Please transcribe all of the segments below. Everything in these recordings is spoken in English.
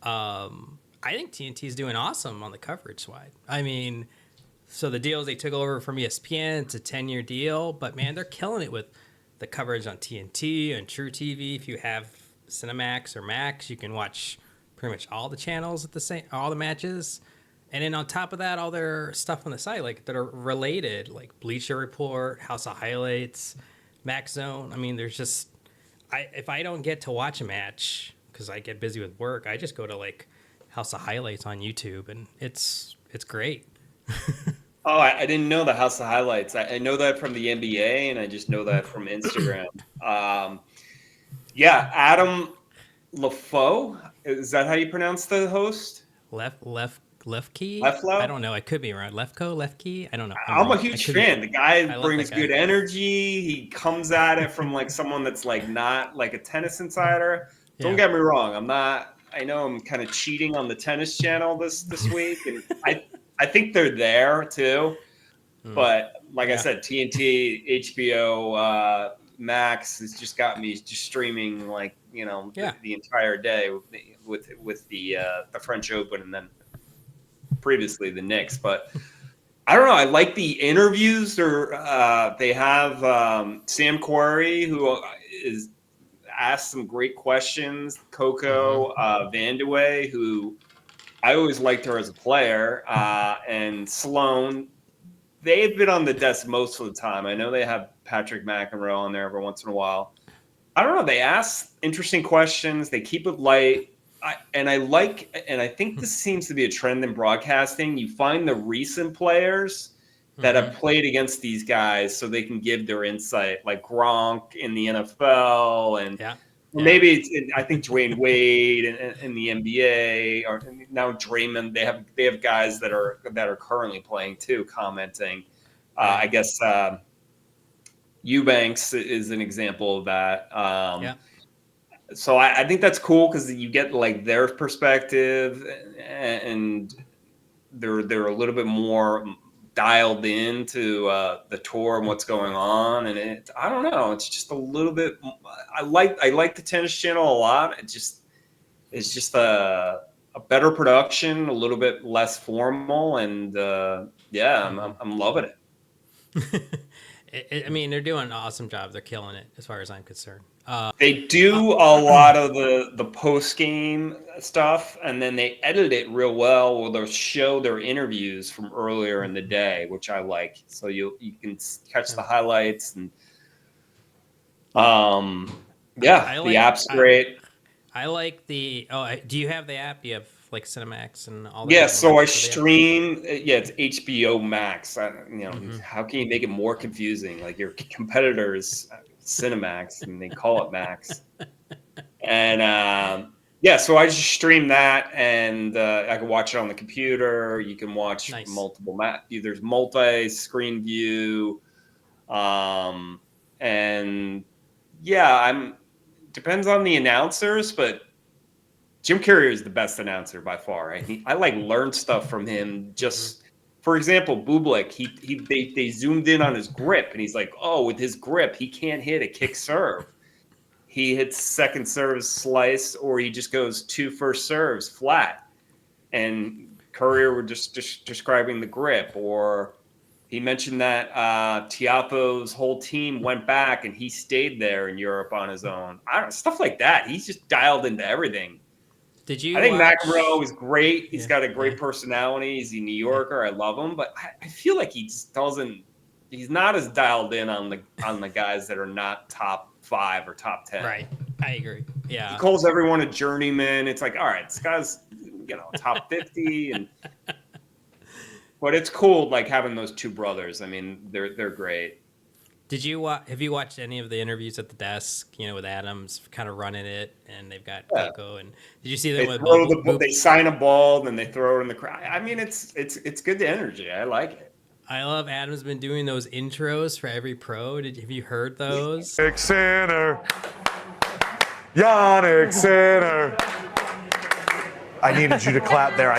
I think TNT is doing awesome on the coverage side. I mean, so the deals they took over from ESPN, it's a 10-year deal, but man, they're killing it with the coverage on TNT and True TV. If you have Cinemax or Max, you can watch pretty much all the channels at the same, all the matches. And then on top of that, all their stuff on the site, like that are related, like Bleacher Report, House of Highlights, Max Zone. I mean, there's just, if I don't get to watch a match because I get busy with work, I just go to like House of Highlights on YouTube, and it's great. Oh, I didn't know the House of Highlights. I know that from the NBA, and I just know that from Instagram. Yeah, Adam LaFoe. Is that how you pronounce the host? Left key. I Leflo? don't know. I could be wrong. Left key. I don't know. I'm I'm a wrong. I huge could be. fan. The guy I love brings that guy. good energy. He comes at it from like someone that's like not like a tennis insider. Don't Yeah. get me wrong. I'm not. I know I'm kind of cheating on the tennis channel this week, and I think they're there too. But like I Yeah. said, TNT, HBO Max has just got me just streaming like Yeah. the entire day with the French Open and then previously the Knicks. But I don't know. I like the interviews. Or they have Sam Quarry, who is asked some great questions. Coco Vandeweghe, who I always liked her as a player, and Sloan. They've been on the desk most of the time. I know they have Patrick McEnroe on there every once in a while. I don't know. They ask interesting questions. They keep it light. And I think this seems to be a trend in broadcasting. You find the recent players that have played against these guys so they can give their insight, like Gronk in the NFL, and maybe I think Dwayne Wade in the NBA, or now Draymond. They have guys that are currently playing too, commenting. I guess Eubanks is an example of that. So I think that's cool because you get like their perspective, and they're a little bit more dialed into the tour and what's going on. And I don't know, it's just a little bit. I like the Tennis Channel a lot. It's just a better production, a little bit less formal, and I'm loving it. I mean, they're doing an awesome job. They're killing it, as far as I'm concerned. They do a lot of the post game stuff, and then they edit it real well, or they'll show their interviews from earlier in the day, which I like. So you can catch the highlights, and the app's great. I like the. Do you have the app? Do you have like Cinemax and all that? Yeah, so I stream. Yeah, it's HBO Max. How can you make it more confusing? Like your competitors, Cinemax, and they call it Max. And so I just stream that, and I can watch it on the computer. You can watch multiple there's multi-screen view, and depends on the announcers, but Jim Carrey is the best announcer by far. Right? I learned stuff from him. Just for example, Bublik, they zoomed in on his grip, and he's like, oh, with his grip, he can't hit a kick serve. He hits second serves slice, or he just goes 2 first serves flat. And Courier were just describing the grip, or he mentioned that Tiafoe's whole team went back and he stayed there in Europe on his own. Stuff like that. He's just dialed into everything. I think McEnroe is great. He's got a great personality. He's a New Yorker. I love him, but I feel like he just doesn't. He's not as dialed in on the guys that are not top 5 or top 10. Right, I agree. Yeah, he calls everyone a journeyman. It's like, all right, this guy's top 50, but it's cool like having those two brothers. I mean, they're great. Have you watched any of the interviews at the desk? With Adams kind of running it, and they've got Coco. And did you see them they sign a ball, then they throw it in the crowd? I mean, it's good energy. I like it. I love Adam's been doing those intros for every pro. Have you heard those? Sinner, Yannick Sinner. I needed you to clap there.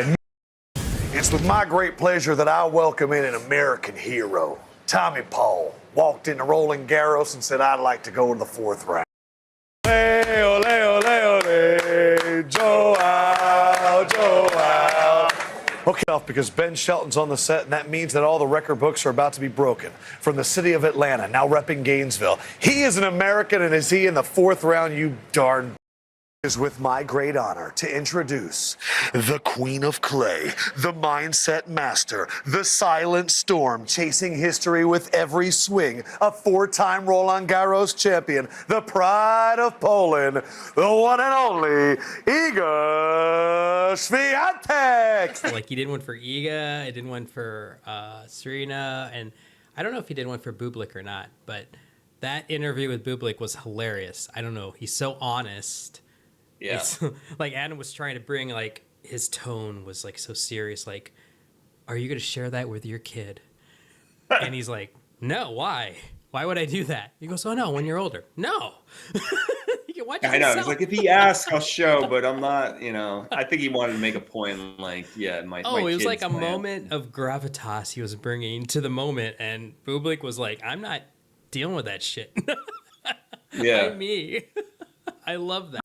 It's with my great pleasure that I welcome in an American hero. Tommy Paul walked into Roland Garros and said, I'd like to go to the 4th round. Ole, ole, ole, ole, Joe. Joel. Okay, off because Ben Shelton's on the set, and that means that all the record books are about to be broken. From the city of Atlanta, now repping Gainesville. He is an American, and is he in the 4th round, you darn is with my great honor to introduce the Queen of Clay, the mindset master, the silent storm, chasing history with every swing, a 4-time Roland Garros champion, the pride of Poland, the one and only Iga Swiatek. Like, he did one for Iga, he did one for Serena, and I don't know if he did one for Bublik or not, but that interview with Bublik was hilarious. I don't know. He's so honest. Yeah. It's, like, Adam was trying to bring, like, his tone was, like, so serious. Like, are you going to share that with your kid? And he's like, no, why? Why would I do that? He goes, oh, no, when you're older. No. You can watch it I know. yourself. He's like, if he asks, I'll show, but I'm not, I think he wanted to make a point, like, my Oh, it was like a kid's playing. moment of gravitas he was bringing to the moment. And Bublik was like, I'm not dealing with that shit. Yeah. Why me? I love that.